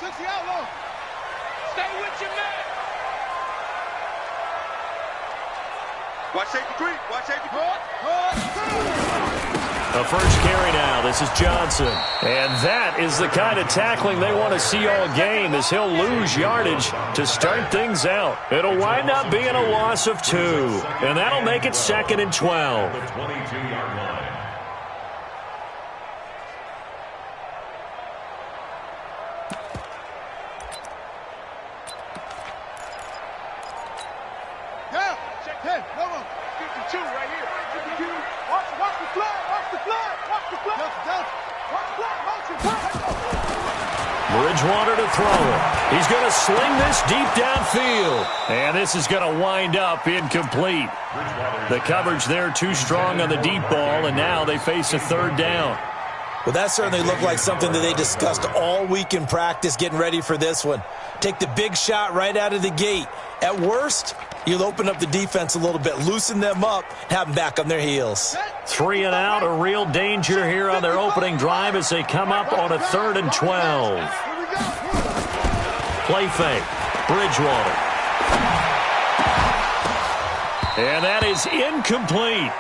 Stay with your man. Watch safety creep. Watch safety creep. A first carry now. This is Johnson. And that is the kind of tackling they want to see all game, as he'll lose yardage to start things out. It'll wind up being a loss of 2. And that'll make it 2nd and 12. The 22-yard line. Bridgewater to throw it. He's going to sling this deep downfield. And this is going to wind up incomplete. The coverage there too strong on the deep ball, and now they face a 3rd down. Well, that certainly looked like something that they discussed all week in practice getting ready for this one. Take the big shot right out of the gate. At worst, you'll open up the defense a little bit, loosen them up, have them back on their heels. 3 and out, a real danger here on their opening drive as they come up on a 3rd and 12. Play fake, Bridgewater. And that is incomplete.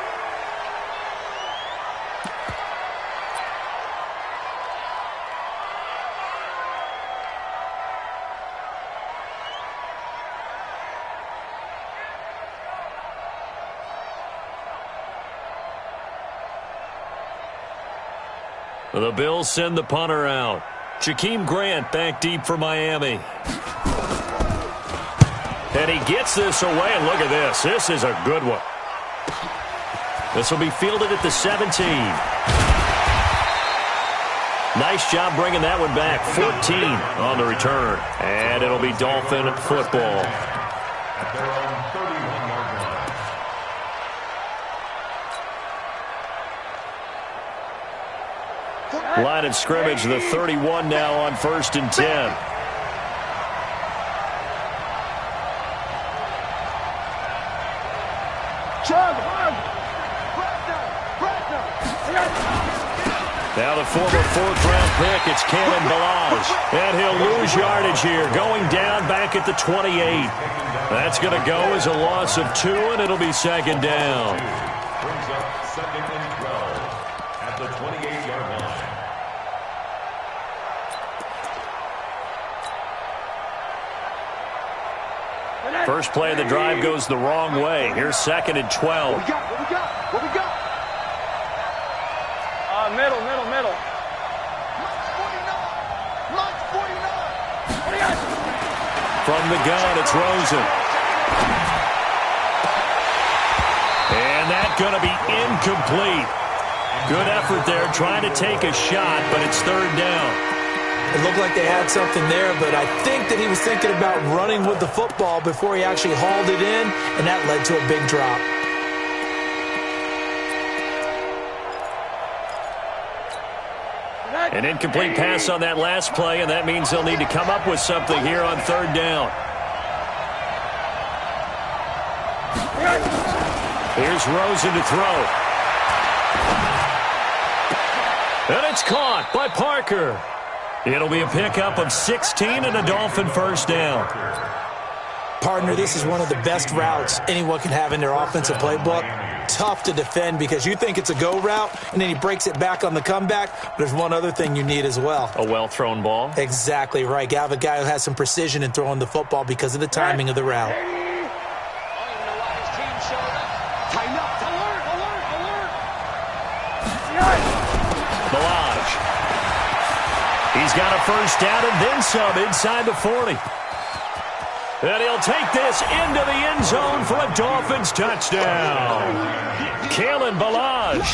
The Bills send the punter out. Jakeem Grant back deep for Miami. And he gets this away, and look at this. This is a good one. This will be fielded at the 17. Nice job bringing that one back. 14 on the return. And it'll be Dolphin football. At their own 31-yard line. Line of scrimmage, the 31 now on 1st and 10. Now the former 4th-round pick, it's Kalen Balaj. And he'll lose yardage here, going down back at the 28. That's going to go as a loss of 2, and it'll be 2nd down. Brings up 2nd and 12 at the 28-yard line. First play of the drive goes the wrong way. Here's 2nd and 12. What we got? Middle. From the gun, it's Rosen. And that's going to be incomplete. Good effort there, trying to take a shot, but it's 3rd down. It looked like they had something there, but I think that he was thinking about running with the football before he actually hauled it in, and that led to a big drop. An incomplete pass on that last play, and that means they'll need to come up with something here on 3rd down. Here's Rosen to throw. And it's caught by Parker. It'll be a pickup of 16 and a Dolphin 1st down. Partner, this is one of the best routes anyone can have in their offensive playbook. Tough to defend because you think it's a go route, and then he breaks it back on the comeback. But there's one other thing you need as well. A well-thrown ball. Exactly right. You have a guy who has some precision in throwing the football because of the timing of the route. Balaj. He's got a 1st down and then some inside the 40. And he'll take this into the end zone for a Dolphins touchdown. Kalen Balaj,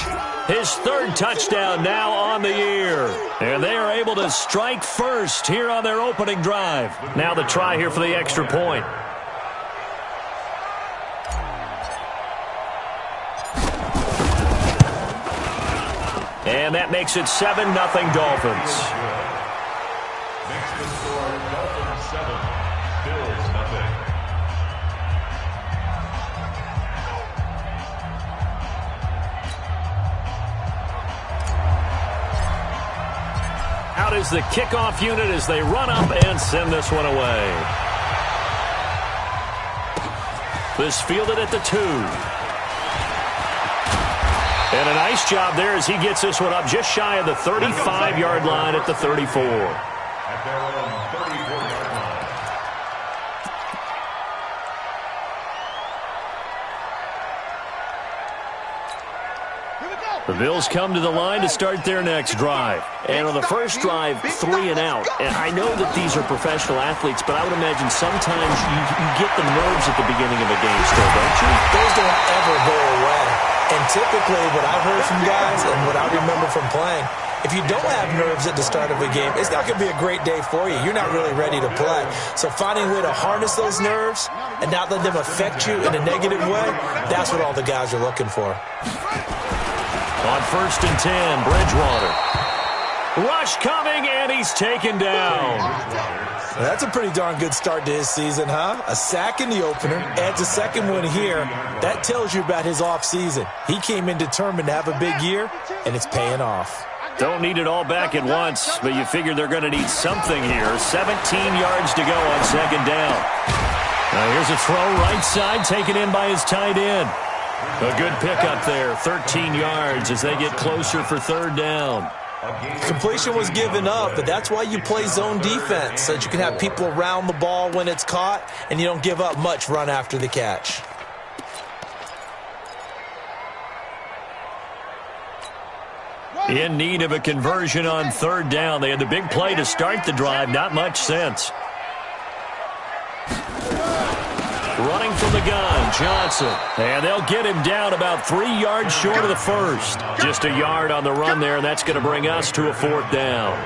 his 3rd touchdown now on the year. And they are able to strike first here on their opening drive. Now the try here for the extra point. And that makes it 7-0 Dolphins. Makes the score Dolphins 7, Bills nothing. Out is the kickoff unit as they run up and send this one away. This fielded at the 2. And a nice job there as he gets this one up just shy of the 35-yard line at the 34. At their own 34-yard line. The Bills come to the line to start their next drive. And on the first drive, 3 and out. And I know that these are professional athletes, but I would imagine sometimes you get the nerves at the beginning of a game still, don't you? Those don't ever go away. And typically what I've heard from guys and what I remember from playing, if you don't have nerves at the start of a game, it's not going to be a great day for you. You're not really ready to play. So finding a way to harness those nerves and not let them affect you in a negative way, that's what all the guys are looking for. On 1st and 10, Bridgewater. Rush coming, and he's taken down. Well, that's a pretty darn good start to his season, huh? A sack in the opener, adds a second one here. That tells you about his offseason. He came in determined to have a big year, and it's paying off. Don't need it all back at once, but you figure they're going to need something here. 17 yards to go on 2nd down. Now here's a throw right side, taken in by his tight end. A good pickup there, 13 yards as they get closer for 3rd down. Completion was given up, but that's why you play zone defense, so that you can have people around the ball when it's caught, and you don't give up much run after the catch. In need of a conversion on 3rd down. They had the big play to start the drive, not much sense. Running from the gun, Johnson. And they'll get him down about 3 yards short of the first. Just a yard on the run there, and that's going to bring us to a 4th down.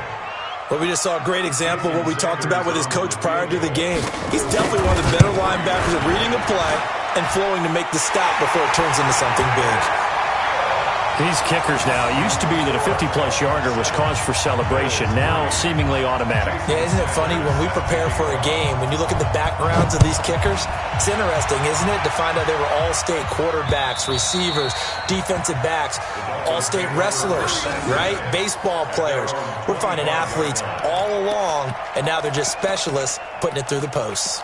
Well, we just saw a great example of what we talked about with his coach prior to the game. He's definitely one of the better linebackers at reading a play and flowing to make the stop before it turns into something big. These kickers now, it used to be that a 50-plus yarder was cause for celebration, now seemingly automatic. Yeah, isn't it funny when we prepare for a game, when you look at the backgrounds of these kickers, it's interesting, isn't it, to find out they were all-state quarterbacks, receivers, defensive backs, all-state wrestlers, right? Baseball players. We're finding athletes all along, and now they're just specialists putting it through the posts.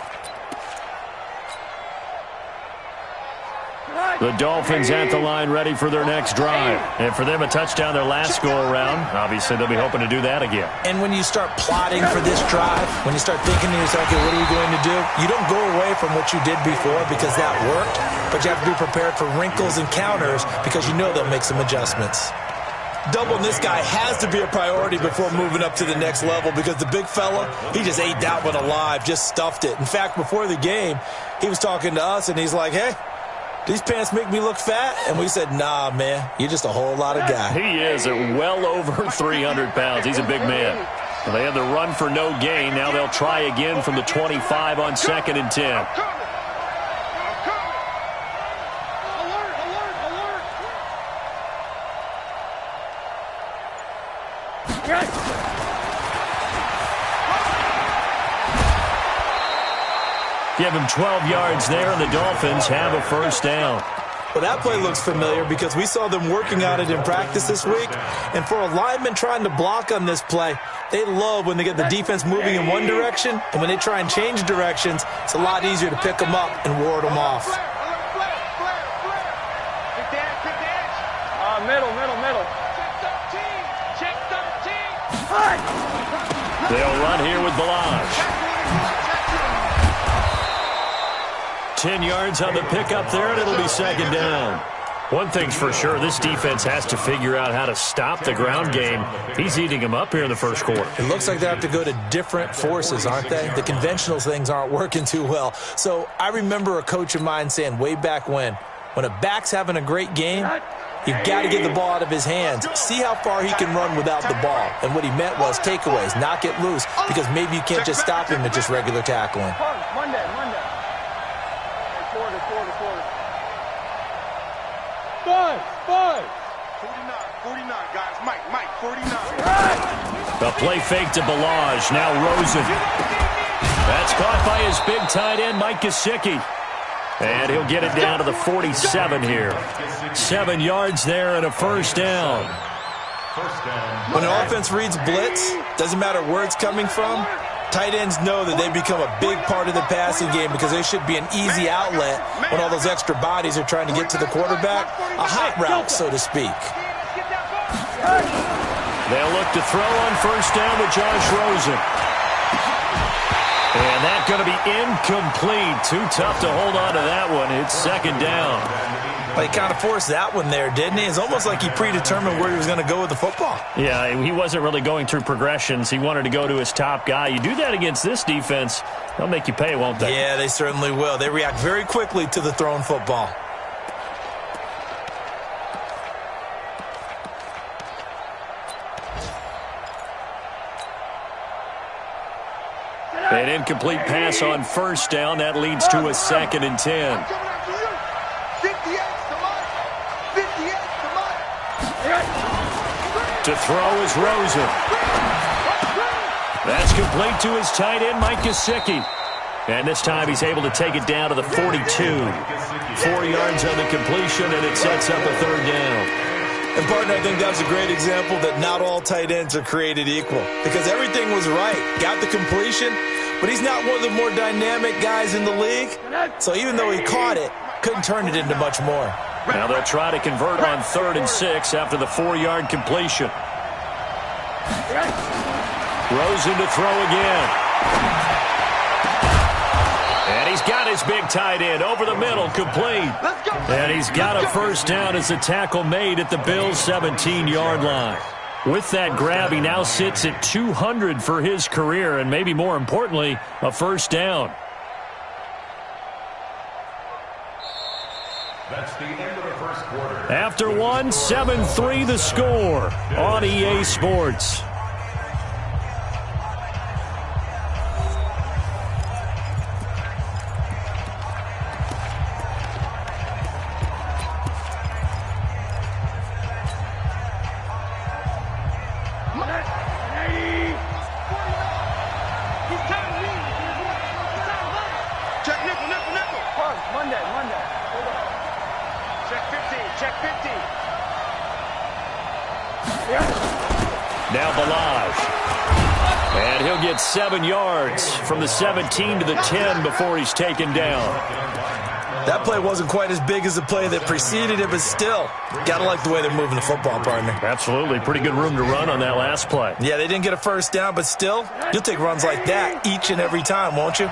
The Dolphins at the line ready for their next drive. And for them, a touchdown their last go-around. Obviously, they'll be hoping to do that again. And when you start plotting for this drive, when you start thinking to yourself, okay, what are we going to do? You don't go away from what you did before because that worked, but you have to be prepared for wrinkles and counters because you know they'll make some adjustments. Doubling this guy has to be a priority before moving up to the next level because the big fella, he just ate that one alive, just stuffed it. In fact, before the game, he was talking to us, and he's like, hey, these pants make me look fat? And we said, nah, man, you're just a whole lot of guy. He is at well over 300 pounds. He's a big man. Well, they had the run for no gain. Now they'll try again from the 25 on 2nd and 10. Give him 12 yards there, and the Dolphins have a 1st down. Well, that play looks familiar because we saw them working on it in practice this week. And for a lineman trying to block on this play, they love when they get the defense moving in one direction. And when they try and change directions, it's a lot easier to pick them up and ward them off. Middle. Check 13. They'll run here with Balaj. 10 yards on the pickup there, and it'll be 2nd down. One thing's for sure, this defense has to figure out how to stop the ground game. He's eating them up here in the first quarter. It looks like they have to go to different forces, aren't they? The conventional things aren't working too well. So I remember a coach of mine saying way back when a back's having a great game, you've got to get the ball out of his hands. See how far he can run without the ball. And what he meant was takeaways, not get loose, because maybe you can't just stop him at just regular tackling. Monday. Five. 49, guys. Mike, 49. The play fake to Balaj. Now Rosen. That's caught by his big tight end, Mike Gesicki. And he'll get it down to the 47 here. 7 yards there and a 1st down. First down. When the offense reads blitz, doesn't matter where it's coming from, tight ends know that they become a big part of the passing game because they should be an easy outlet when all those extra bodies are trying to get to the quarterback. A hot route, so to speak. They'll look to throw on first down with Josh Rosen. And that's going to be incomplete. Too tough to hold on to that one. It's second down. But he kind of forced that one there, didn't he? It's almost like he predetermined where he was going to go with the football. Yeah, he wasn't really going through progressions. He wanted to go to his top guy. You do that against this defense, they'll make you pay, won't they? Yeah, they certainly will. They react very quickly to the thrown football. An incomplete pass on first down. That leads to a 2nd and 10. To throw is Rosen. That's complete to his tight end, Mike Gesicki. And this time he's able to take it down to the 42. 4 yards on the completion, and it sets up a third down. And, partner, I think that was a great example that not all tight ends are created equal because everything was right. Got the completion, but he's not one of the more dynamic guys in the league. So even though he caught it, couldn't turn it into much more. Now they'll try to convert on 3rd and 6 after the 4-yard completion. Rosen to throw again. And he's got his big tight end over the middle, complete. And he's got a first down as the tackle made at the Bills' 17-yard line. With that grab, he now sits at 200 for his career, and maybe more importantly, a first down. That's the end of the first quarter. After one, 7-3 the score on EA Sports. Now Balaj. And he'll get 7 yards from the 17 to the 10 before he's taken down. That play wasn't quite as big as the play that preceded it, but still, got to like the way they're moving the football, partner. Absolutely. Pretty good room to run on that last play. Yeah, they didn't get a first down, but still, you'll take runs like that each and every time, won't you?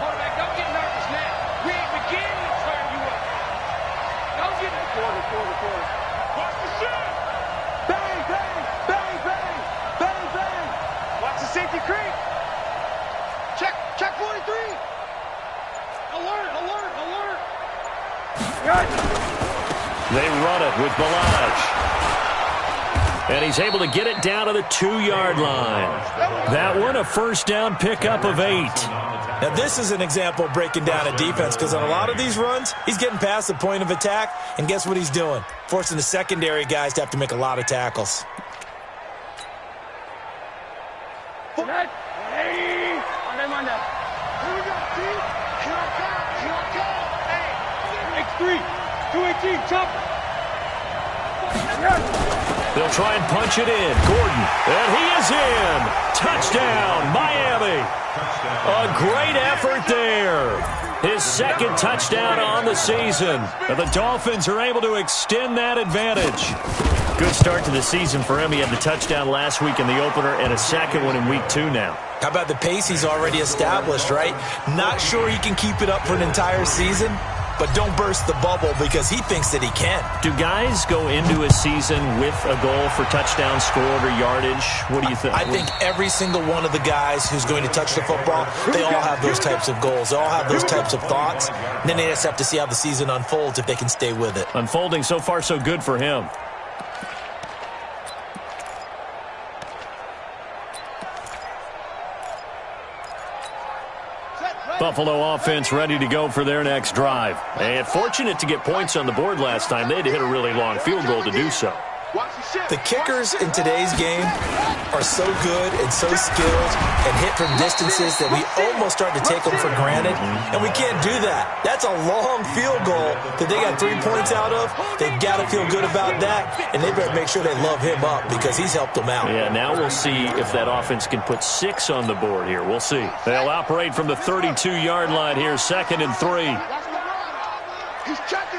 They run it with Balaj. And he's able to get it down to the 2-yard line. That one, a first down pickup of 8. Now, this is an example of breaking down a defense because on a lot of these runs, he's getting past the point of attack, and guess what he's doing? Forcing the secondary guys to have to make a lot of tackles. They'll try and punch it in. Gordon, and he is in. Touchdown, Miami. A great effort there. His 2nd touchdown on the season. And the Dolphins are able to extend that advantage. Good start to the season for him. He had the touchdown last week in the opener and a 2nd one in week 2 now. How about the pace he's already established, right? Not sure he can keep it up for an entire season, but don't burst the bubble because he thinks that he can. Do guys go into a season with a goal for touchdown scored or yardage? What do you think? I think every single one of the guys who's going to touch the football, they all have those types of goals. They all have those types of thoughts. And then they just have to see how the season unfolds if they can stay with it. Unfolding so far so good for him. Buffalo offense ready to go for their next drive. And fortunate to get points on the board last time. They had to hit a really long field goal to do so. The kickers in today's game are so good and so skilled and hit from distances that we almost start to take them for granted, and we can't do that. That's a long field goal that they got 3 points out of. They've got to feel good about that, and they better make sure they love him up because he's helped them out. Yeah, now we'll see if that offense can put 6 on the board here. We'll see. They'll operate from the 32-yard line here, 2nd and 3. He's checking.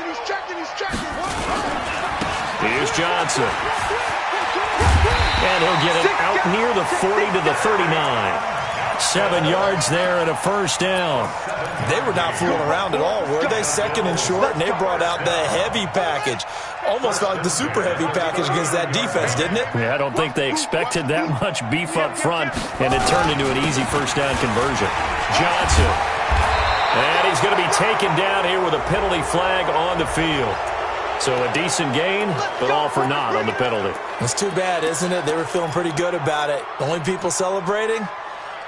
Here's Johnson. And he'll get it out near the 40 to the 39. 7 yards there and a first down. They were not fooling around at all, were they? 2nd and short, and they brought out the heavy package. Almost felt like the super heavy package against that defense, didn't it? Yeah, I don't think they expected that much beef up front, and it turned into an easy first down conversion. Johnson. And he's going to be taken down here with a penalty flag on the field. So a decent gain, but all for naught on the penalty. It's too bad, isn't it? They were feeling pretty good about it. The only people celebrating,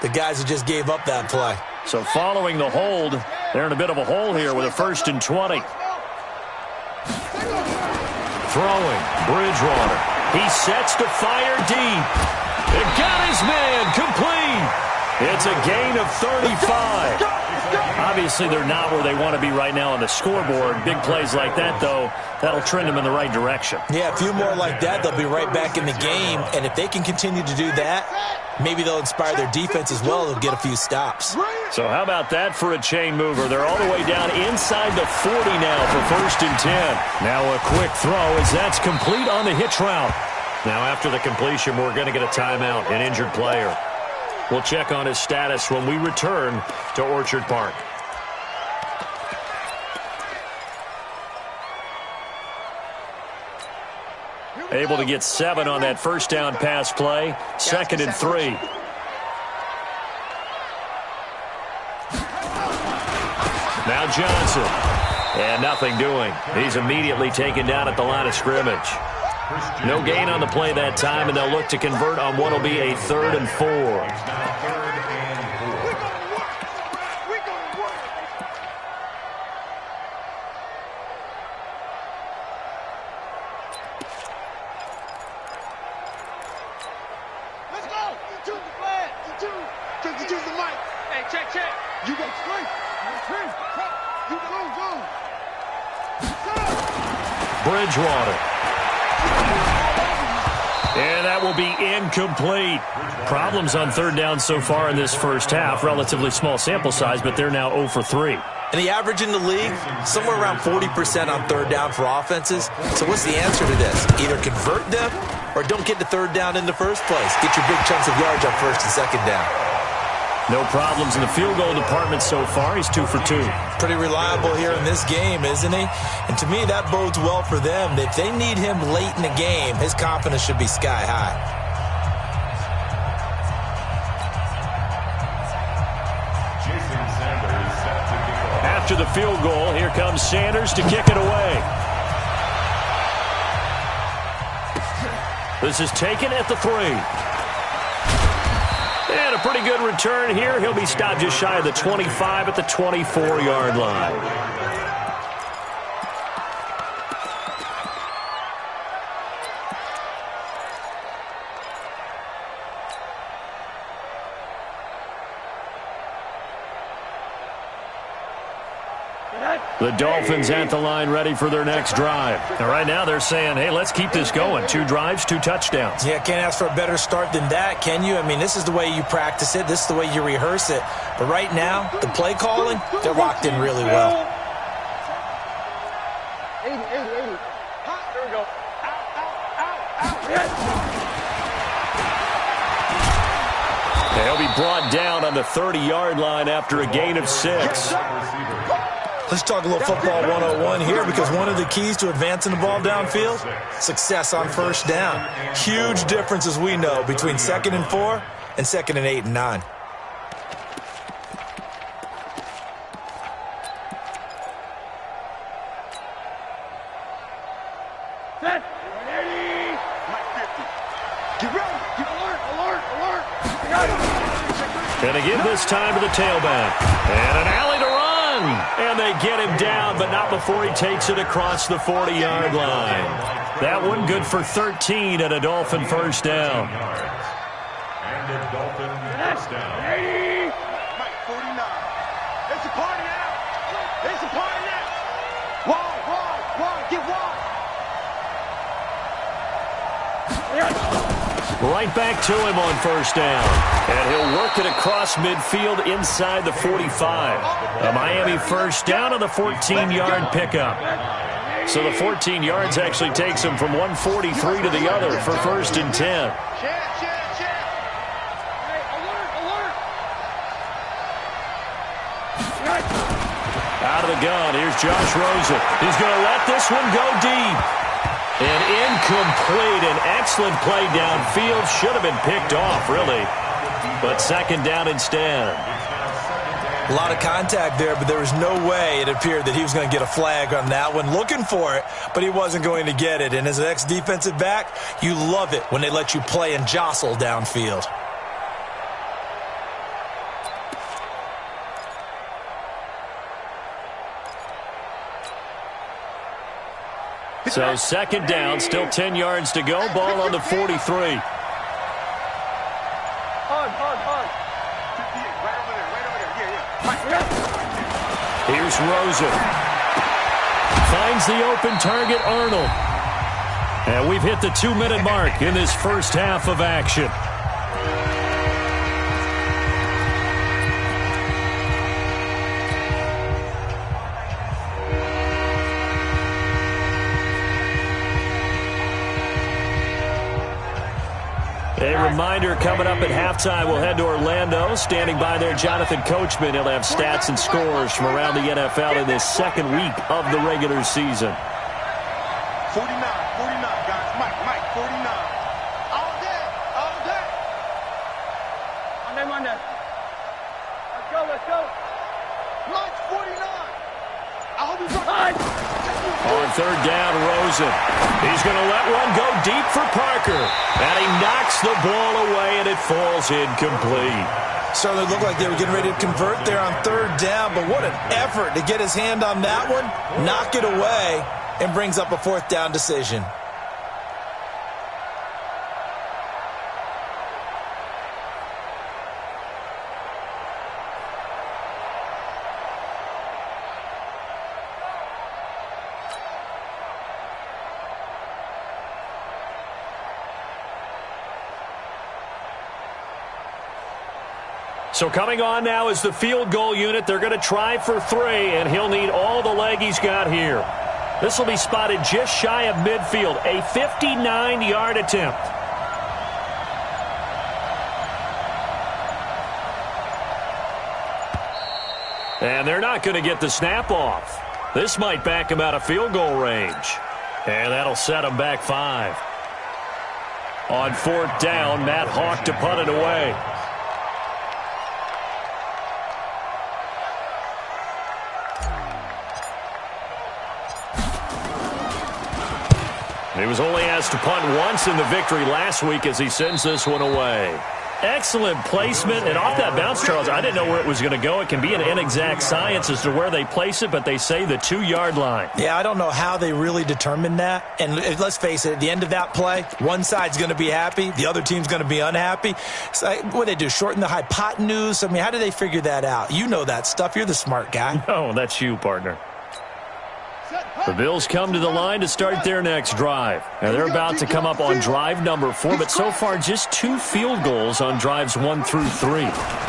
the guys who just gave up that play. So following the hold, they're in a bit of a hole here with a 1st and 20. Throwing, Bridgewater. He sets to fire deep. It got his man complete. It's a gain of 35. Obviously, they're not where they want to be right now on the scoreboard. Big plays like that, though, that'll trend them in the right direction. Yeah, a few more like that, they'll be right back in the game. And if they can continue to do that, maybe they'll inspire their defense as well. They'll get a few stops. So how about that for a chain mover? They're all the way down inside the 40 now for 1st and 10. Now a quick throw as that's complete on the hitch route. Now after the completion, we're going to get a timeout, an injured player. We'll check on his status when we return to Orchard Park. Able to get 7 on that first down pass play. 2nd and 3. Now Johnson. And nothing doing. He's immediately taken down at the line of scrimmage. No gain on the play that time, and they'll look to convert on what will be a 3rd and 4. Bridgewater. And that will be incomplete. Problems on 3rd down so far in this first half. Relatively small sample size, but they're now 0 for 3. And the average in the league, somewhere around 40% on 3rd down for offenses. So what's the answer to this? Either convert them or don't get to 3rd down in the first place. Get your big chunks of yards on 1st and 2nd down. No problems in the field goal department so far. He's 2 for 2. Pretty reliable here in this game, isn't he? And to me, that bodes well for them. If they need him late in the game, his confidence should be sky high. After the field goal, here comes Sanders to kick it away. This is taken at the 3. And a pretty good return here. He'll be stopped just shy of the 25 at the 24-yard line. The Dolphins at the line ready for their next drive. And right now they're saying, hey, let's keep this going. 2 drives, 2 touchdowns. Yeah, can't ask for a better start than that, can you? I mean, this is the way you practice it. This is the way you rehearse it. But right now, the play calling, they're locked in really well. 80. Here we go. They'll be brought down on the 30-yard line after a gain of 6. Let's talk a little football 101 here, because one of the keys to advancing the ball downfield, success on 1st down. Huge difference, as we know, between 2nd and 4 and 2nd and 8 and 9. Set. Ready. Get ready. Get alert. Gonna give this time to the tailback. And an alley to run. And they get him down, but not before he takes it across the 40-yard line. That one good for 13 and a Dolphin first down. And a Dolphin first down. Mike, 49. It's a party now. It's a party now. Wide, get wide. Right back to him on first down. And he'll work it across midfield inside the 45. A Miami first down on the 14-yard pickup. So the 14 yards actually takes him from 143 to the other for first and 10. Out of the gun, here's Josh Rosen. He's going to let this one go deep. And incomplete. An excellent play downfield. Should have been picked off, really. But second down instead. A lot of contact there, but there was no way it appeared that he was going to get a flag on that one. Looking for it, but he wasn't going to get it. And as an ex-defensive back, you love it when they let you play and jostle downfield. So second down, still 10 yards to go. Ball on the 43. Hard. Right over there. Here's Rosen. Finds the open target, Arnold. And we've hit the 2-minute mark in this first half of action. A reminder, coming up at halftime, we'll head to Orlando. Standing by there, Jonathan Coachman. He'll have stats and scores from around the NFL in this second week of the regular season. 49, guys. Mike, 49. All day. Monday. Let's go. Mike's 49. I hope he's On third down, Rosen. He's going to let one go deep for Parker. And he knocks the ball away, and it falls incomplete. Certainly looked like they were getting ready to convert there on third down, but what an effort to get his hand on that one, knock it away, and brings up a fourth down decision. So coming on now is the field goal unit. They're going to try for 3, and he'll need all the leg he's got here. This will be spotted just shy of midfield, a 59-yard attempt. And they're not going to get the snap off. This might back him out of field goal range. And that'll set him back 5. On fourth down, Matt Hawk to punt it away. He was only asked to punt once in the victory last week as he sends this one away. Excellent placement, and off that bounce, Charles, I didn't know where it was going to go. It can be an inexact science as to where they place it, but they say the 2-yard line. Yeah, I don't know how they really determined that. And let's face it, at the end of that play, one side's going to be happy, the other team's going to be unhappy. So, what do they do, shorten the hypotenuse? I mean, how do they figure that out? You know that stuff. You're the smart guy. No, that's you, partner. The Bills come to the line to start their next drive. Now they're about to come up on drive number 4, but so far just 2 field goals on drives 1 through 3.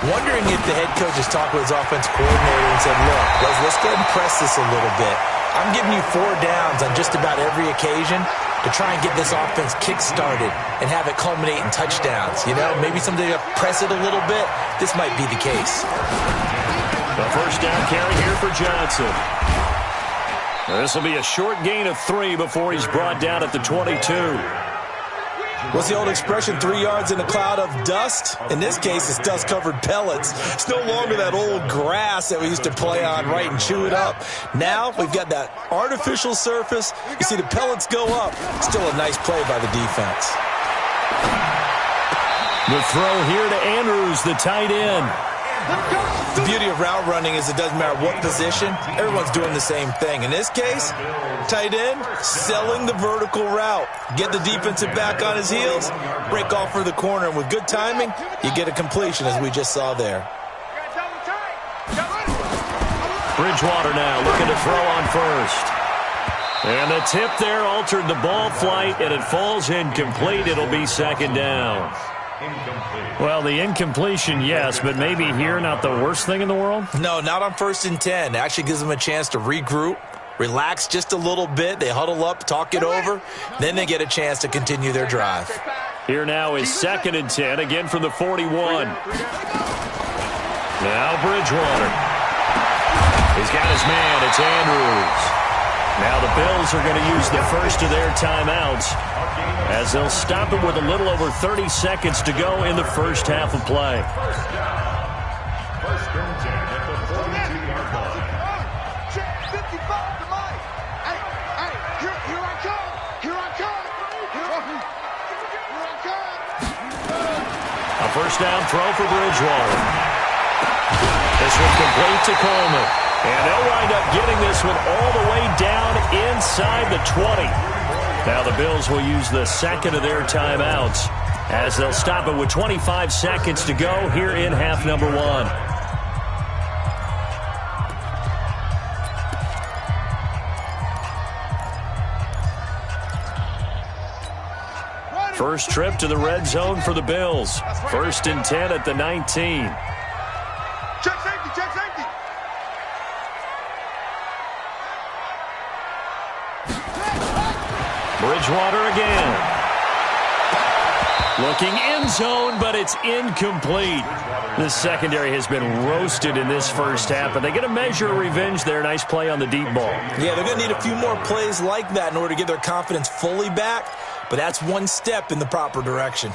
Wondering if the head coach has talked with his offensive coordinator and said, look, let's go ahead and press this a little bit. I'm giving you 4 downs on just about every occasion to try and get this offense kick-started and have it culminate in touchdowns. You know, maybe someday to press it a little bit. This might be the case. The first down carry here for Johnson. This will be a short gain of 3 before he's brought down at the 22. What's the old expression, 3 yards in a cloud of dust? In this case, it's dust-covered pellets. It's no longer that old grass that we used to play on, right, and chew it up. Now we've got that artificial surface. You see the pellets go up. Still a nice play by the defense. The throw here to Andrews, the tight end. The beauty of route running is it doesn't matter what position, everyone's doing the same thing. In this case, tight end, selling the vertical route. Get the defensive back on his heels, break off for the corner, and with good timing, you get a completion as we just saw there. Bridgewater now looking to throw on first. And the tip there altered the ball flight, and it falls incomplete. It'll be second down. Well, the incompletion, yes, but maybe here not the worst thing in the world? No, not on 1st and 10. It actually gives them a chance to regroup, relax just a little bit. They huddle up, talk it over. Then they get a chance to continue their drive. Here now is 2nd and 10, again from the 41. Now Bridgewater. He's got his man. It's Andrews. Now the Bills are going to use the first of their timeouts as they'll stop it with a little over 30 seconds to go in the first half of play. First and 10 at the 42-yard line. Check 55 to Mike. Hey, here I come. Here I come. Here I come. A first down throw for Bridgewater. This one complete to Coleman. And they'll wind up getting this one all the way down inside the 20. Now the Bills will use the second of their timeouts as they'll stop it with 25 seconds to go here in half number 1. First trip to the red zone for the Bills. 1st and 10 at the 19. Check safety, check safety. Bridgewater again. Looking end zone, but it's incomplete. This secondary has been roasted in this first half, but they get a measure of revenge there. Nice play on the deep ball. Yeah, they're going to need a few more plays like that in order to get their confidence fully back, but that's one step in the proper direction.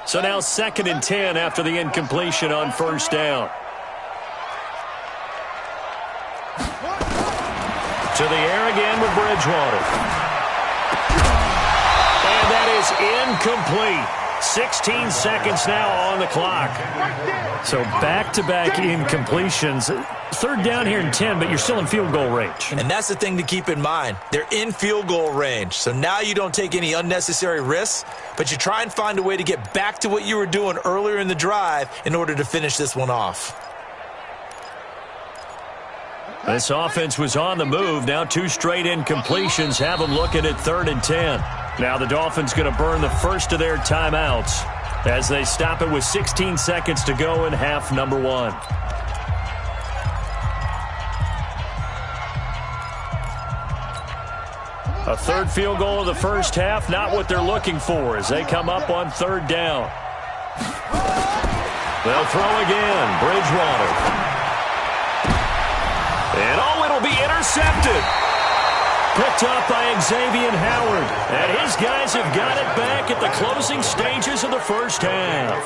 So now 2nd and 10 after the incompletion on first down. To the air again with Bridgewater. And that is incomplete. 16 seconds now on the clock. So back-to-back incompletions. 3rd down here and 10, but you're still in field goal range. And that's the thing to keep in mind. They're in field goal range. So now you don't take any unnecessary risks, but you try and find a way to get back to what you were doing earlier in the drive in order to finish this one off. This offense was on the move. Now 2 straight incompletions have them looking at 3rd and 10. Now the Dolphins going to burn the first of their timeouts as they stop it with 16 seconds to go in half number 1. A 3rd field goal of the first half, not what they're looking for as they come up on 3rd down. They'll throw again. Bridgewater. And it'll be intercepted. Picked up by Xavier Howard. And his guys have got it back at the closing stages of the first half.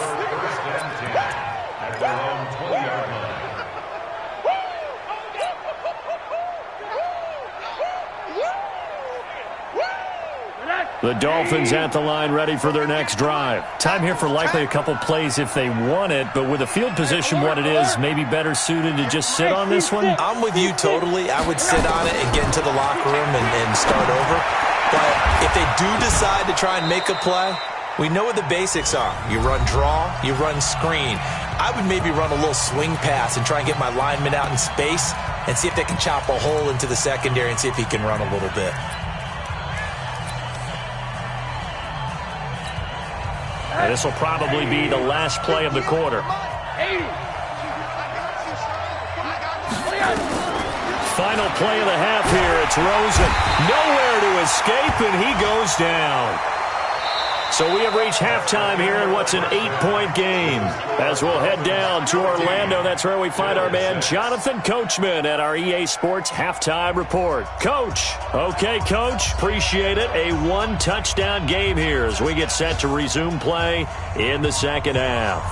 At their own 20-yard line. The Dolphins at the line ready for their next drive. Time here for likely a couple plays if they want it, but with the field position what it is, maybe better suited to just sit on this one? I'm with you totally. I would sit on it and get into the locker room and start over. But if they do decide to try and make a play, we know what the basics are. You run draw, you run screen. I would maybe run a little swing pass and try and get my lineman out in space and see if they can chop a hole into the secondary and see if he can run a little bit. And this will probably be the last play of the quarter. Final play of the half here. It's Rosen. Nowhere to escape, and he goes down. So we have reached halftime here in what's an 8-point game. As we'll head down to Orlando, that's where we find our man Jonathan Coachman at our EA Sports Halftime Report. Coach. Okay, Coach. Appreciate it. A 1-touchdown game here as we get set to resume play in the second half.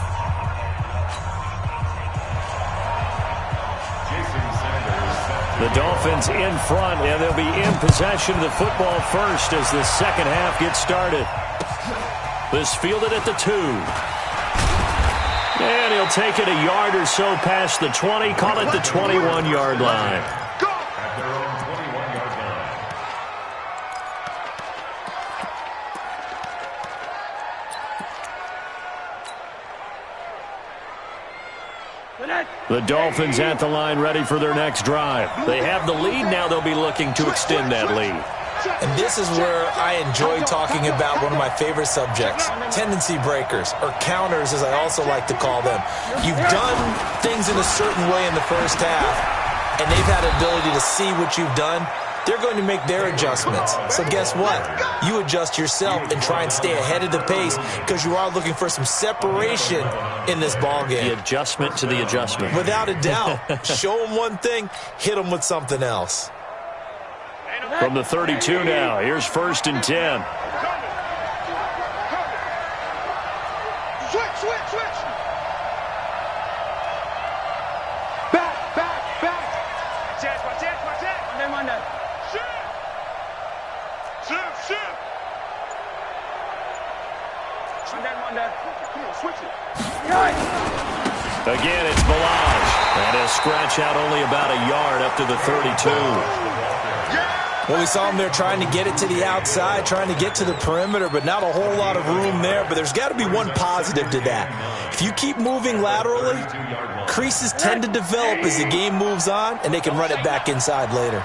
Jason Sanders set to The Dolphins in front, and they'll be in possession of the football first as the second half gets started. This fielded at the 2. And he'll take it a yard or so past the 20, call it the 21-yard line. At their own 21-yard line. The Dolphins at the line ready for their next drive. They have the lead. Now they'll be looking to extend that lead. And this is where I enjoy talking about one of my favorite subjects, tendency breakers, or counters as I also like to call them. You've done things in a certain way in the first half, and they've had the ability to see what you've done. They're going to make their adjustments. So guess what? You adjust yourself and try and stay ahead of the pace because you are looking for some separation in this ballgame. The adjustment to the adjustment. Without a doubt. Show them one thing, hit them with something else. From the 32 now, here's 1st and 10. Switch. Back. Monday. Shift. Monday. Come on, switch it. Again, it's Balaj. And he'll scratch out only about a yard up to the 32. Well, we saw him there trying to get it to the outside, trying to get to the perimeter, but not a whole lot of room there. But there's got to be one positive to that. If you keep moving laterally, creases tend to develop as the game moves on, and they can run it back inside later.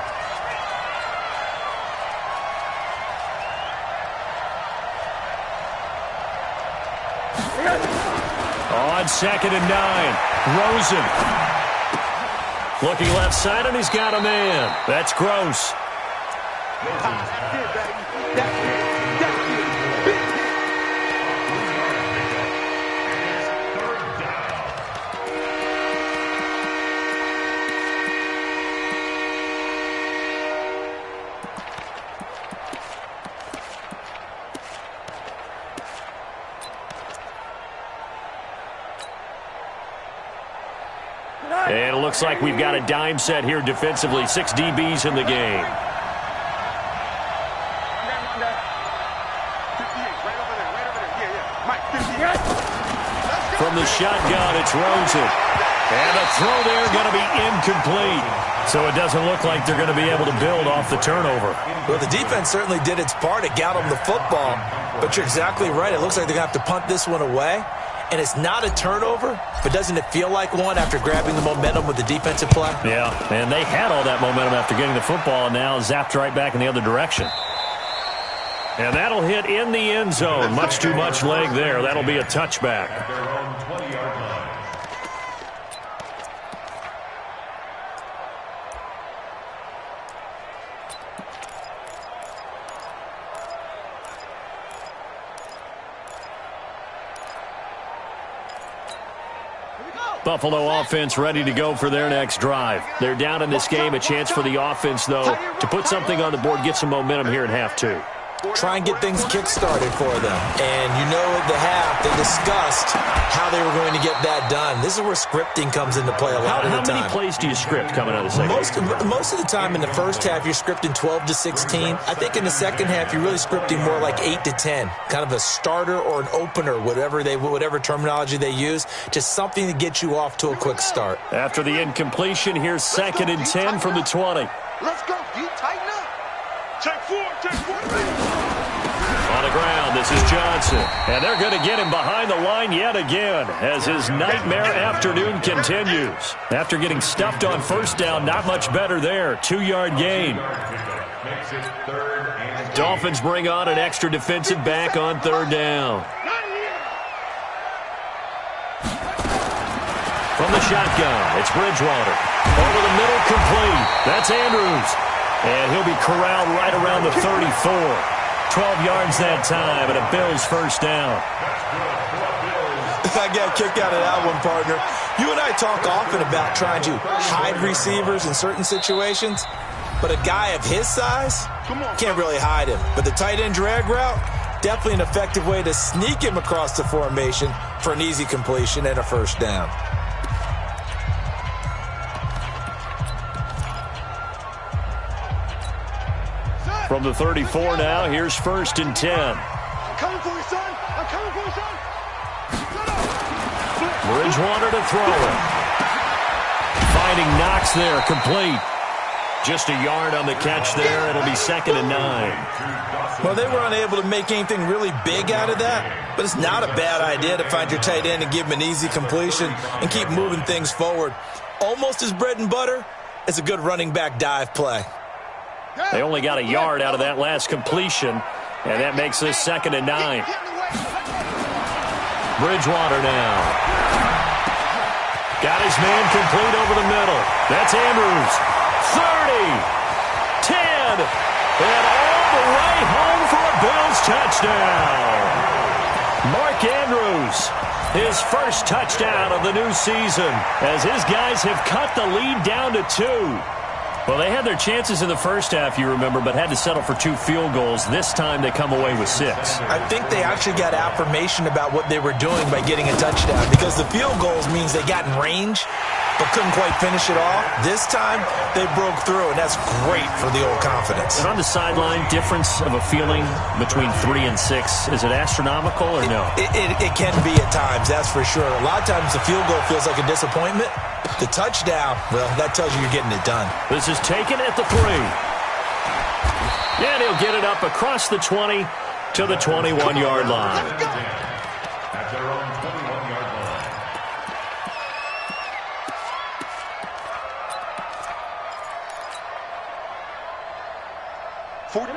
On 2nd and 9, Rosen. Looking left side, and he's got a man. That's Gross. And it looks like we've got a dime set here defensively. 6 DBs in the game. From the shotgun, it's Rosen. And a throw there going to be incomplete. So it doesn't look like they're going to be able to build off the turnover. Well, the defense certainly did its part. It got them the football. But you're exactly right. It looks like they're going to have to punt this one away. And it's not a turnover, but doesn't it feel like one after grabbing the momentum with the defensive play? Yeah, and they had all that momentum after getting the football, and now zapped right back in the other direction. And that'll hit in the end zone. Much too much leg there. That'll be a touchback. At their own 20-yard line. Buffalo offense ready to go for their next drive. They're down in this game. A chance for the offense, though, to put something on the board, get some momentum here in half 2. Try and get things kick-started for them. And you know at the half, they discussed how they were going to get that done. This is where scripting comes into play a lot of the time. How many plays do you script coming out of the second half? Most of the time in the first half, you're scripting 12 to 16. I think in the second half, you're really scripting more like 8 to 10. Kind of a starter or an opener, whatever terminology they use. Just something to get you off to a quick start. After the incompletion, here's 2nd and 10 from the 20. Let's go, D. Tighten up. Take 4. On the ground, this is Johnson. And they're going to get him behind the line yet again as his nightmare afternoon continues. After getting stuffed on first down, not much better there. 2-yard gain. Makes it 3rd and Dolphins bring on an extra defensive back on 3rd down. From the shotgun, it's Bridgewater. Over the middle, complete. That's Andrews. And he'll be corralled right around the 34. 12 yards that time, and a Bills first down. I got a kick out of that one, partner. You and I talk often about trying to hide receivers in certain situations, but a guy of his size can't really hide him. But the tight end drag route, definitely an effective way to sneak him across the formation for an easy completion and a first down. From the 34 now, here's 1st and 10. I'm coming for you, son. I'm coming for you, son. Bridgewater to throw it. Finding Knox there, complete. Just a yard on the catch there. It'll be 2nd and 9. Well, they were unable to make anything really big out of that, but it's not a bad idea to find your tight end and give him an easy completion and keep moving things forward. Almost as bread and butter as a good running back dive play. They only got a yard out of that last completion, and that makes this 2nd and 9. Bridgewater now. Got his man complete over the middle. That's Andrews. 30, 10, and all the way home for a Bills touchdown. Mark Andrews, his first touchdown of the new season, as his guys have cut the lead down to 2. Well, they had their chances in the first half, you remember, but had to settle for 2 field goals. This time they come away with 6. I think they actually got affirmation about what they were doing by getting a touchdown, because the field goals means they got in range but couldn't quite finish it off. This time they broke through, and that's great for the old confidence. And on the sideline, difference of a feeling between 3 and 6, is it astronomical or no? It can be at times, that's for sure. A lot of times the field goal feels like a disappointment. The touchdown, well, that tells you you're getting it done. This is taken at the 3. And he'll get it up across the 20 to the 21-yard line. At their own 21-yard line.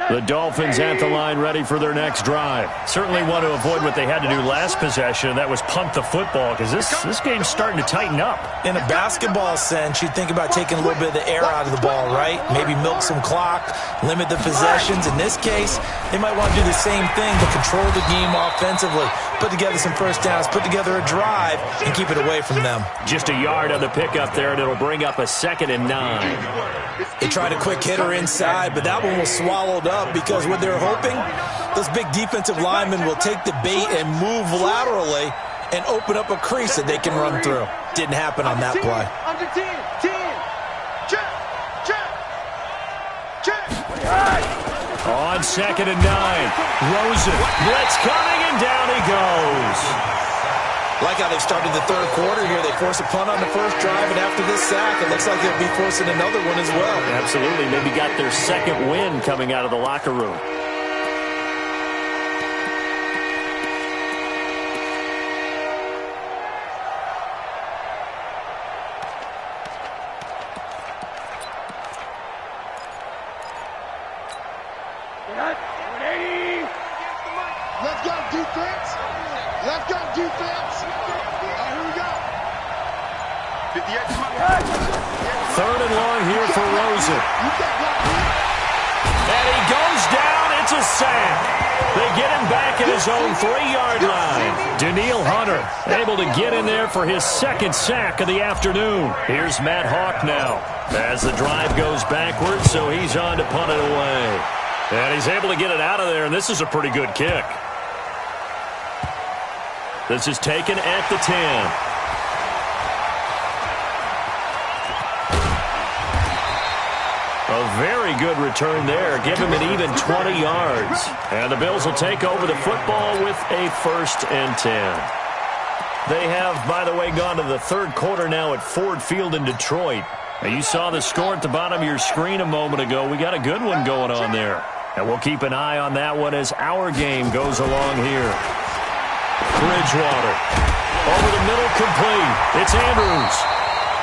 The Dolphins at the line, ready for their next drive. Certainly want to avoid what they had to do last possession, and that was punt the football, because this game's starting to tighten up. In a basketball sense, you think about taking a little bit of the air out of the ball, right? Maybe milk some clock, limit the possessions. In this case, they might want to do the same thing, but control the game offensively. Put together some first downs, put together a drive, and keep it away from them. Just a yard on the pickup there, and it'll bring up a 2nd and 9. They tried a quick hitter inside, but that one was swallowed up because what they're hoping, those big defensive linemen will take the bait and move laterally and open up a crease that they can run through. Didn't happen on that play. Under 10, 10. Check, check, check. On 2nd and 9, Rosen, blitz coming, and down he goes. Like how they started the third quarter here. They forced a punt on the first drive, and after this sack, it looks like they'll be forcing another one as well. Absolutely. Maybe got their 2nd win coming out of the locker room. Let's go, defense. Let's go, defense. Here we go. 3rd and long here for Rosen. And he goes down. It's a sack. They get him back at his own 3-yard line. Daniil Hunter able to get in there for his 2nd sack of the afternoon. Here's Matt Hawk now as the drive goes backwards, so he's on to punt it away. And he's able to get it out of there, and this is a pretty good kick. This is taken at the 10. A very good return there. Give him an even 20 yards. And the Bills will take over the football with a 1st and 10. They have, by the way, gone to the 3rd quarter now at Ford Field in Detroit. Now, you saw the score at the bottom of your screen a moment ago. We got a good one going on there. And we'll keep an eye on that one as our game goes along here. Bridgewater. Over the middle, complete. It's Andrews.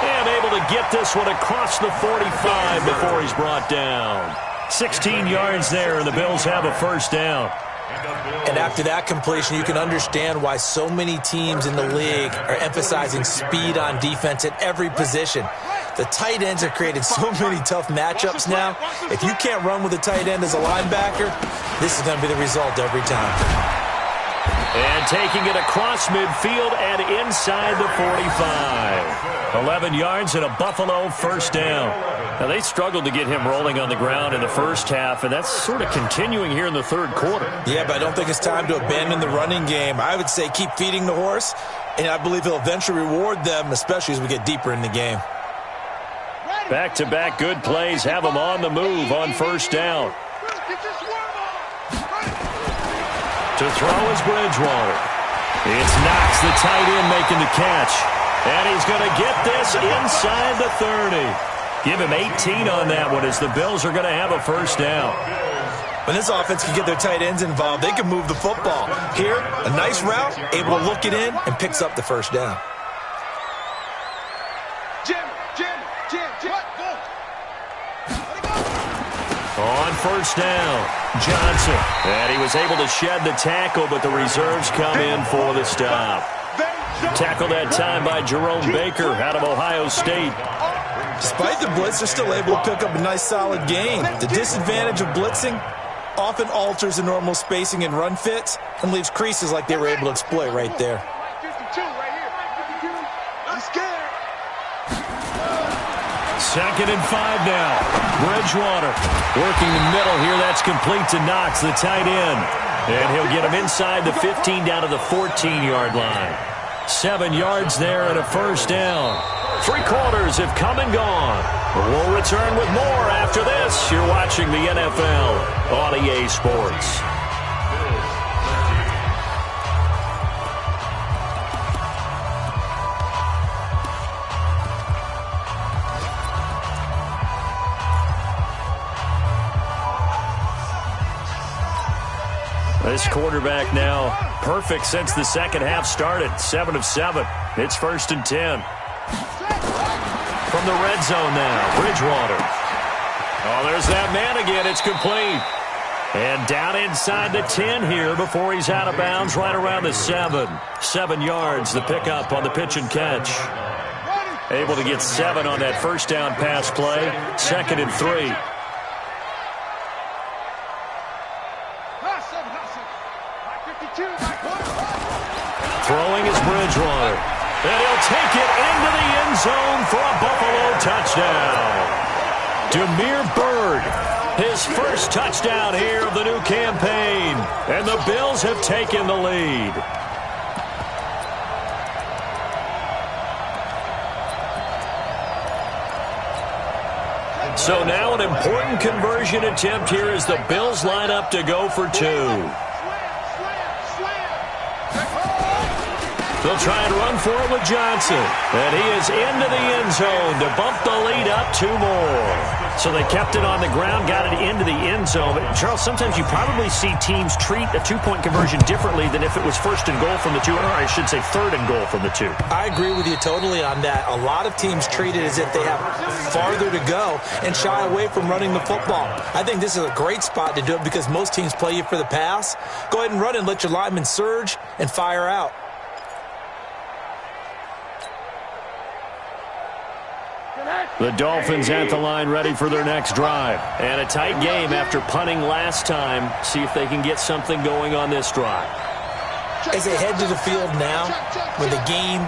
And able to get this one across the 45 before he's brought down. 16 yards there, and the Bills have a 1st down. And after that completion, you can understand why so many teams in the league are emphasizing speed on defense at every position. The tight ends have created so many tough matchups now. If you can't run with a tight end as a linebacker, this is going to be the result every time. And taking it across midfield and inside the 45. 11 yards and a Buffalo 1st down. Now, they struggled to get him rolling on the ground in the first half, and that's sort of continuing here in the 3rd quarter. Yeah, but I don't think it's time to abandon the running game. I would say keep feeding the horse, and I believe he'll eventually reward them, especially as we get deeper in the game. Back-to-back good plays have them on the move on 1st down. Get your To throw is Bridgewater. It's Knox, the tight end, making the catch. And he's going to get this inside the 30. Give him 18 on that one as the Bills are going to have a first down. When this offense can get their tight ends involved, they can move the football. Here, a nice route, able to look it in, and picks up the first down. Jim. On first down, Johnson. And he was able to shed the tackle, but the reserves come in for the stop. Tackled that time by Jerome Baker out of Ohio State. Despite the blitz, they're still able to pick up a nice solid gain. The disadvantage of blitzing often alters the normal spacing and run fits and leaves creases like they were able to exploit right there. 52 right here. I'm scared. 2nd and 5 now. Bridgewater working the middle here. That's complete to Knox, the tight end. And he'll get him inside the 15 down to the 14-yard line. 7 yards there and a first down. 3 quarters have come and gone. We'll return with more after this. You're watching the NFL on EA Sports. This quarterback now perfect since the second half started. 7 of 7. It's 1st and 10. From the red zone now, Bridgewater. Oh, there's that man again. It's complete. And down inside the 10 here before he's out of bounds, right around the 7. 7 yards, the pickup on the pitch and catch. Able to get 7 on that first down pass play. 2nd and 3. Throwing is Bridgewater. And he'll take it into the end zone for a Buffalo touchdown. Damiere Byrd, his first touchdown here of the new campaign. And the Bills have taken the lead. So now an important conversion attempt here as the Bills line up to go for 2. They'll try and run for it with Johnson. And he is into the end zone to bump the lead up 2 more. So they kept it on the ground, got it into the end zone. But, Charles, sometimes you probably see teams treat a 2-point conversion differently than if it was 1st and goal from the 2, or I should say 3rd and goal from the 2. I agree with you totally on that. A lot of teams treat it as if they have farther to go and shy away from running the football. I think this is a great spot to do it because most teams play you for the pass. Go ahead and run and let your linemen surge and fire out. The Dolphins at the line ready for their next drive. And a tight game after punting last time. See if they can get something going on this drive. As they head to the field now, with the game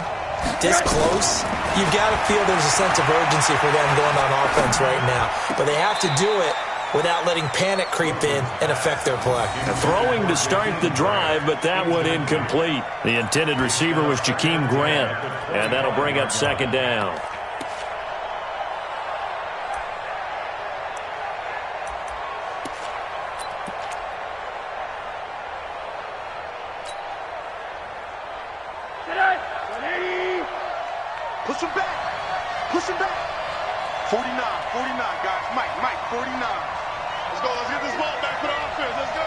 this close, you've got to feel there's a sense of urgency for them going on offense right now. But they have to do it without letting panic creep in and affect their play. Throwing to start the drive, but that one incomplete. The intended receiver was Jakeem Grant. And that'll bring up 2nd down. Push him back. 49, guys. Mike, 49. Let's go. Let's get this ball back for the offense. Let's go.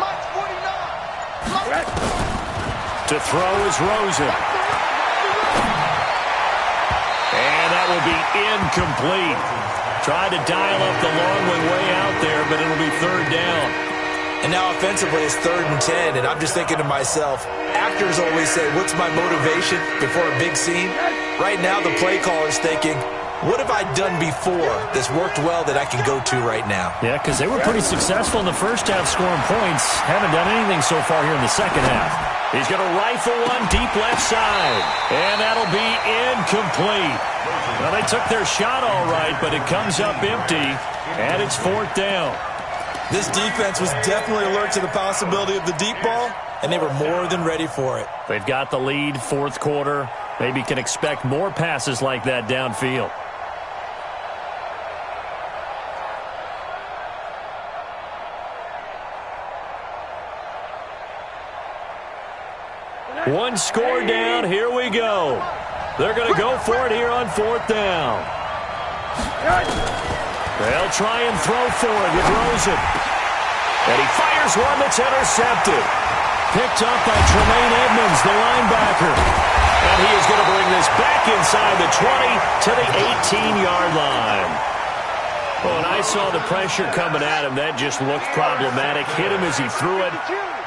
Mike's 49. To throw is Rosen. And that will be incomplete. Tried to dial up the long one way out there, but it'll be 3rd down. And now offensively it's 3rd and 10, and I'm just thinking to myself, actors always say, what's my motivation before a big scene? Right now the play caller's thinking, what have I done before that's worked well that I can go to right now? Yeah, because they were pretty successful in the first half scoring points. Haven't done anything so far here in the second half. He's going to rifle one deep left side. And that'll be incomplete. Well, they took their shot all right, but it comes up empty. And it's 4th down. This defense was definitely alert to the possibility of the deep ball, and they were more than ready for it. They've got the lead, 4th quarter. Maybe can expect more passes like that downfield. One score down. Here we go. They're going to go for it here on 4th down. They'll try and throw for it with Rosen. And he fires one that's intercepted. Picked up by Tremaine Edmonds, the linebacker. And he is going to bring this back inside the 20 to the 18-yard line. Well, when I saw the pressure coming at him, that just looked problematic. Hit him as he threw it,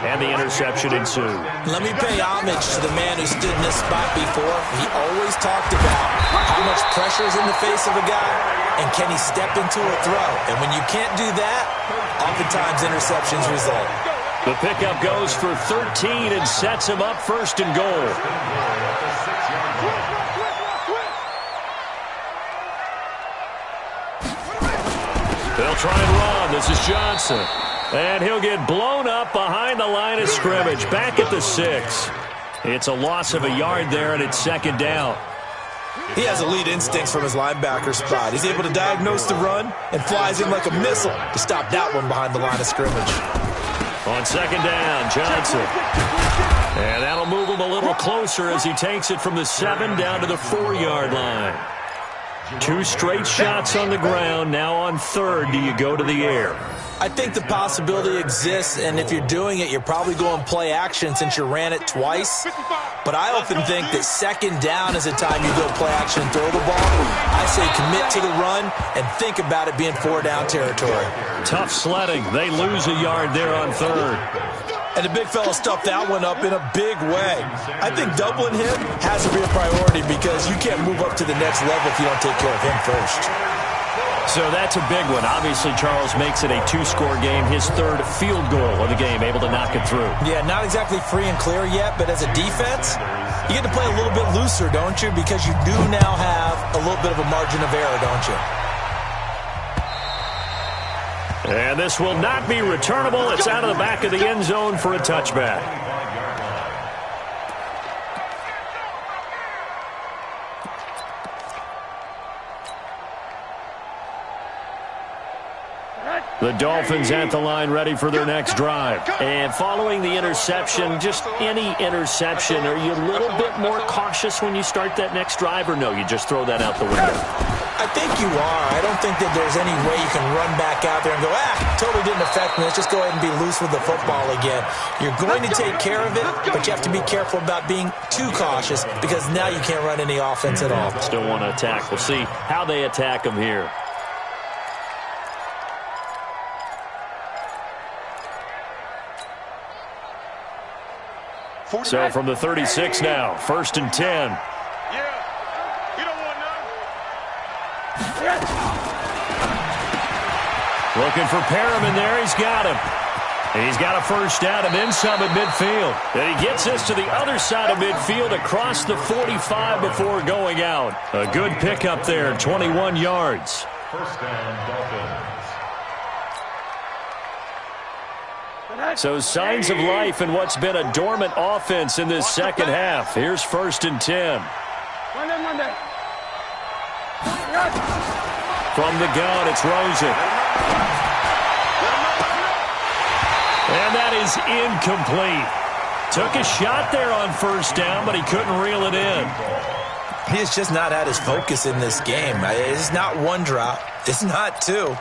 and the interception ensued. Let me pay homage to the man who stood in this spot before. He always talked about how much pressure is in the face of a guy, and can he step into a throw. And when you can't do that, oftentimes interceptions result. The pickup goes for 13 and sets him up 1st and goal. They'll try and run. This is Johnson. And he'll get blown up behind the line of scrimmage. Back at the 6. It's a loss of a yard there, and it's 2nd down. He has elite instincts from his linebacker spot. He's able to diagnose the run and flies in like a missile to stop that one behind the line of scrimmage. On 2nd down, Johnson. And that'll move him a little closer as he takes it from the 7 down to the 4-yard line. 2 straight shots on the ground. Now on 3rd, do you go to the air? I think the possibility exists, and if you're doing it, you're probably going play action since you ran it twice. But I often think that 2nd down is the time you go play action and throw the ball. I say commit to the run and think about it being 4-down territory. Tough sledding. They lose a yard there on 3rd. And the big fella stuffed that one up in a big way. I think doubling him has to be a priority because you can't move up to the next level if you don't take care of him first. So that's a big one. Obviously, Charles makes it a 2-score game. His 3rd field goal of the game, able to knock it through. Yeah, not exactly free and clear yet, but as a defense, you get to play a little bit looser, don't you? Because you do now have a little bit of a margin of error, don't you? And this will not be returnable. It's out of the back of the end zone for a touchback. The Dolphins at the line ready for their next drive. And following the interception, just any interception, are you a little bit more cautious when you start that next drive, or no, you just throw that out the window? I think you are. I don't think that there's any way you can run back out there and go, totally didn't affect me. Let's just go ahead and be loose with the football again. You're going to take care of it, but you have to be careful about being too cautious because now you can't run any offense at all. Still want to attack. We'll see how they attack them here. So from the 36 now, 1st and 10. Yeah, you don't want none. Looking for Perriman there. He's got him. He's got a 1st down and then some at midfield. And he gets this to the other side of midfield across the 45 before going out. A good pickup there, 21 yards. 1st down, Dolphins. So signs of life in what's been a dormant offense in this 2nd half. Here's 1st and 10. Monday. From the gun, it's Rosen. And that is incomplete. Took a shot there on 1st down, but he couldn't reel it in. He has just not had his focus in this game. It's not 1 drop. It's not 2.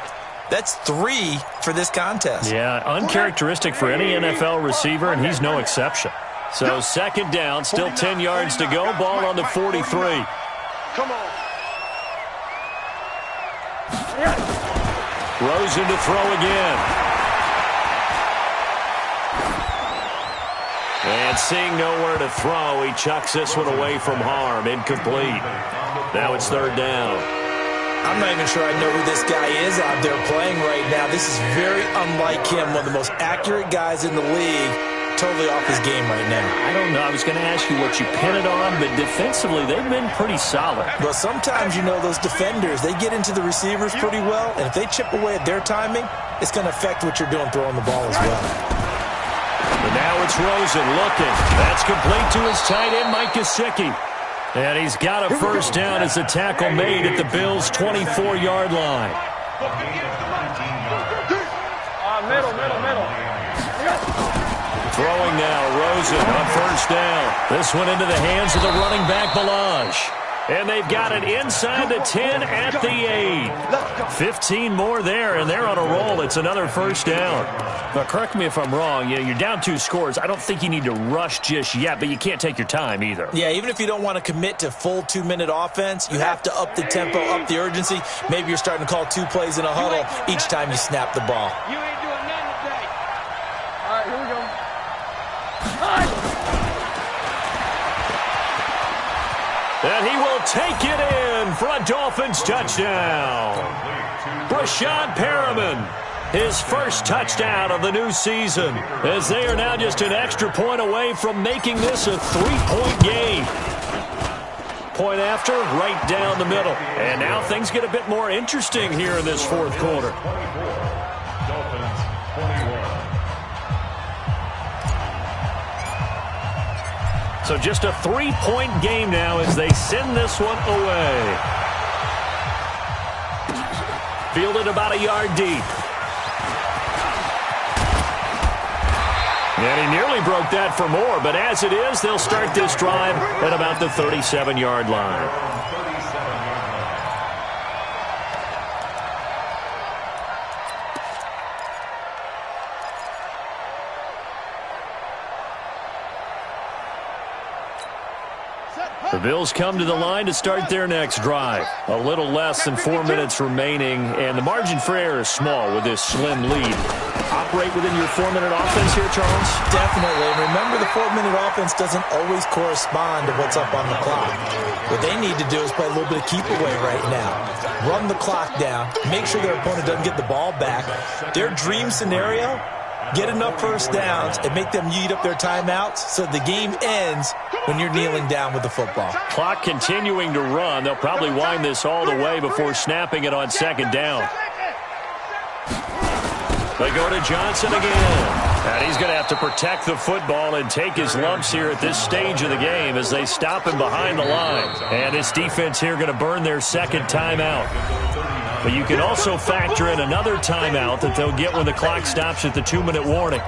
That's 3 for this contest. Yeah, uncharacteristic for any NFL receiver, and he's no exception. So 2nd down, still 10 yards to go. Ball on the 43. Come on. Rosen to throw again. And seeing nowhere to throw, he chucks this one away from harm. Incomplete. Now it's 3rd down. I'm not even sure I know who this guy is out there playing right now. This is very unlike him, one of the most accurate guys in the league. Totally off his game right now. I don't know. I was going to ask you what you pin it on, but defensively, they've been pretty solid. Well, sometimes, those defenders, they get into the receivers pretty well, and if they chip away at their timing, it's going to affect what you're doing throwing the ball as well. And now it's Rosen looking. That's complete to his tight end, Mike Gesicki. And he's got a 1st down as the tackle made at the Bills' 24-yard line. Middle. Throwing now, Rosen on 1st down. This one into the hands of the running back, Balaj. And they've got it inside the 10 at the 8. 15 more there, and they're on a roll. It's another first down. Now, correct me if I'm wrong. You're down 2 scores. I don't think you need to rush just yet, but you can't take your time either. Yeah, even if you don't want to commit to full 2-minute offense, you have to up the tempo, up the urgency. Maybe you're starting to call 2 plays in a huddle each time you snap the ball. You ain't doing nothing today. All right, here we go. All right. And he will take it in for a Dolphins touchdown. Brashad Perriman, his first touchdown of the new season, as they are now just an extra point away from making this a 3-point game. Point after, right down the middle. And now things get a bit more interesting here in this fourth quarter. Dolphins 21. So just a 3-point game now as they send this one away. Fielded about a yard deep. And he nearly broke that for more, but as it is, they'll start this drive at about the 37-yard line. The Bills come to the line to start their next drive. A little less than 4 minutes remaining, and the margin for error is small with this slim lead. Operate within your 4-minute offense here, Charles? Definitely. And remember, the 4-minute offense doesn't always correspond to what's up on the clock. What they need to do is play a little bit of keep away right now. Run the clock down. Make sure their opponent doesn't get the ball back. Their dream scenario, get enough first downs and make them eat up their timeouts so the game ends when you're kneeling down with the football. Clock continuing to run. They'll probably wind this all the way before snapping it on second down. They go to Johnson again. And he's going to have to protect the football and take his lumps here at this stage of the game as they stop him behind the line. And this defense here going to burn their second timeout. But you can also factor in another timeout that they'll get when the clock stops at the 2-minute warning.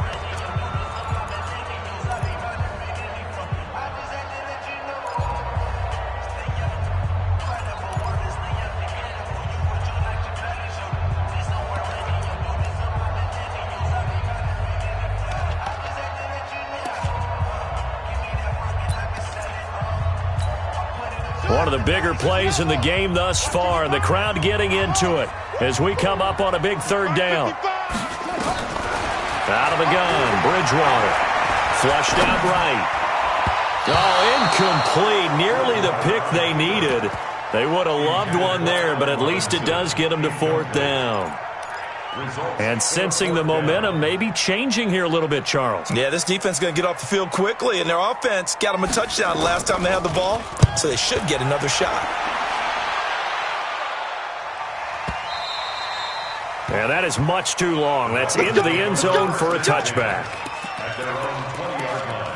One of the bigger plays in the game thus far, and the crowd getting into it as we come up on a big third down. Out of the gun, Bridgewater. Flushed out right. Oh, incomplete. Nearly the pick they needed. They would have loved one there, but at least it does get them to fourth down. And sensing the momentum maybe changing here a little bit, Charles. Yeah, this defense is going to get off the field quickly, and their offense got them a touchdown last time they had the ball, so they should get another shot. And that is much too long. That's into the end zone for a touchback. At their own 20-yard line.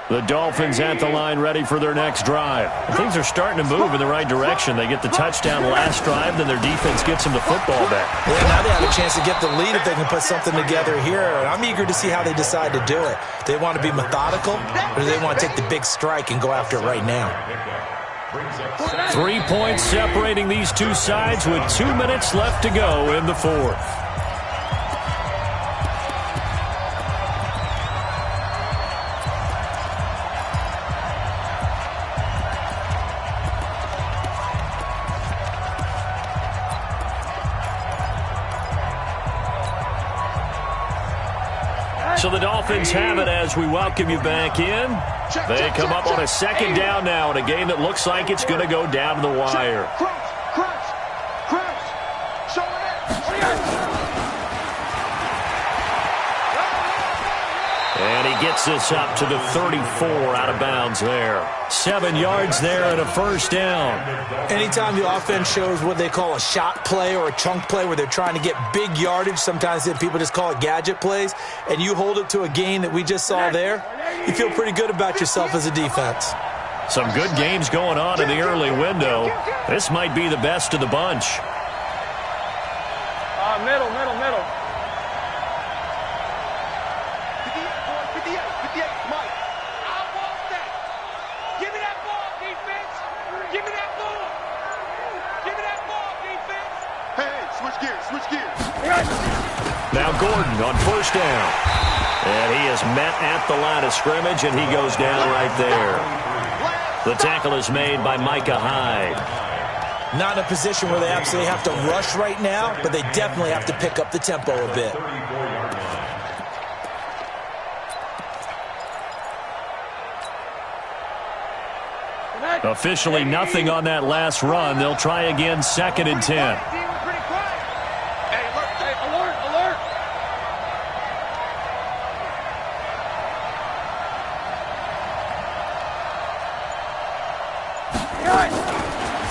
The Dolphins at the line ready for their next drive. Things are starting to move in the right direction. They get the touchdown last drive, then their defense gets them the football back. Yeah, now they have a chance to get the lead if they can put something together here. And I'm eager to see how they decide to do it. Do they want to be methodical, or do they want to take the big strike and go after it right now? 3 points separating these two sides with 2 minutes left to go in the fourth. So the Dolphins have it as we welcome you back in. They come up on a second down now in a game that looks like it's going to go down to the wire. And he gets this up to the 34 out of bounds there. 7 yards there and a first down. Anytime the offense shows what they call a shot play or a chunk play where they're trying to get big yardage, sometimes people just call it gadget plays, and you hold it to a gain that we just saw there, you feel pretty good about yourself as a defense. Some good games going on in the early window. This might be the best of the bunch. Middle. Gordon on first down. And he is met at the line of scrimmage, and he goes down right there. The tackle is made by Micah Hyde. Not in a position where they absolutely have to rush right now, but they definitely have to pick up the tempo a bit. Officially nothing on that last run. They'll try again, 2nd and 10. Hey, alert, alert.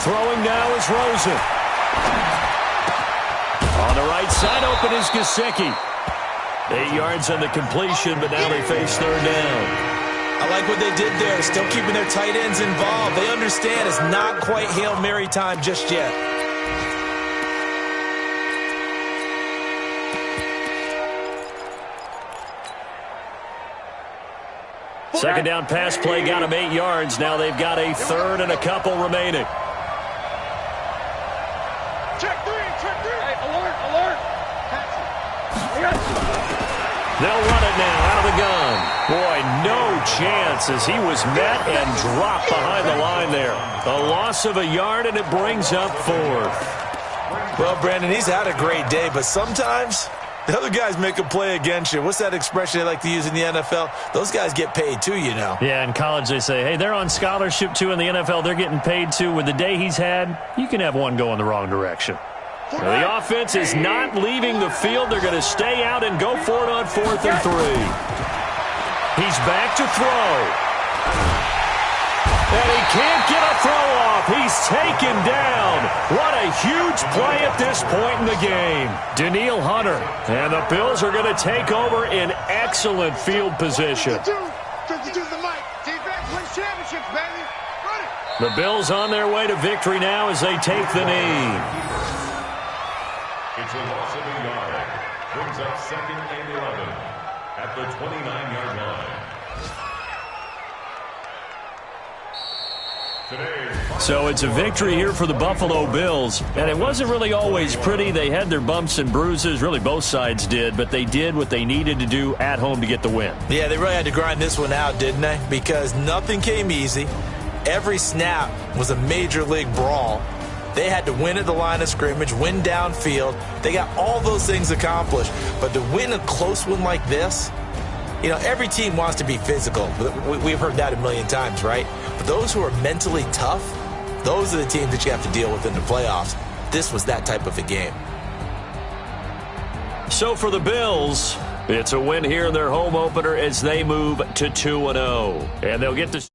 Throwing now is Rosen. On the right side, open is Gesicki. 8 yards on the completion, but now they face 3rd down. I like what they did there, still keeping their tight ends involved. They understand it's not quite Hail Mary time just yet. Second down pass play got them 8 yards. Now they've got a 3rd and a couple remaining. Check three. Hey, alert, alert. They'll run it now out of the gun. Boy, no chance as he was met and dropped behind the line there. A loss of a yard, and it brings up 4th. Well, Brandon, he's had a great day, but sometimes the other guys make a play against you. What's that expression they like to use in the NFL? Those guys get paid too, you know. Yeah, in college they say, hey, they're on scholarship too. In the NFL, they're getting paid too. With the day he's had, you can have one go in the wrong direction. The offense is not leaving the field. They're going to stay out and go for it on 4th and 3. He's back to throw. And he can't get a throw off. He's taken down. What a huge play at this point in the game. Danielle Hunter. And the Bills are going to take over in excellent field position. 52 the mic. Defense wins championships, baby. Run it. The Bills on their way to victory now as they take the knee. It's a loss of a yard. Brings up 2nd and 11 at the 29-yard line. So it's a victory here for the Buffalo Bills. And it wasn't really always pretty. They had their bumps and bruises. Really, both sides did. But they did what they needed to do at home to get the win. Yeah, they really had to grind this one out, didn't they? Because nothing came easy. Every snap was a major league brawl. They had to win at the line of scrimmage, win downfield. They got all those things accomplished. But to win a close one like this, you know, every team wants to be physical. We've heard that a million times, right? But those who are mentally tough, those are the teams that you have to deal with in the playoffs. This was that type of a game. So for the Bills, it's a win here in their home opener as they move to 2-0. And they'll get to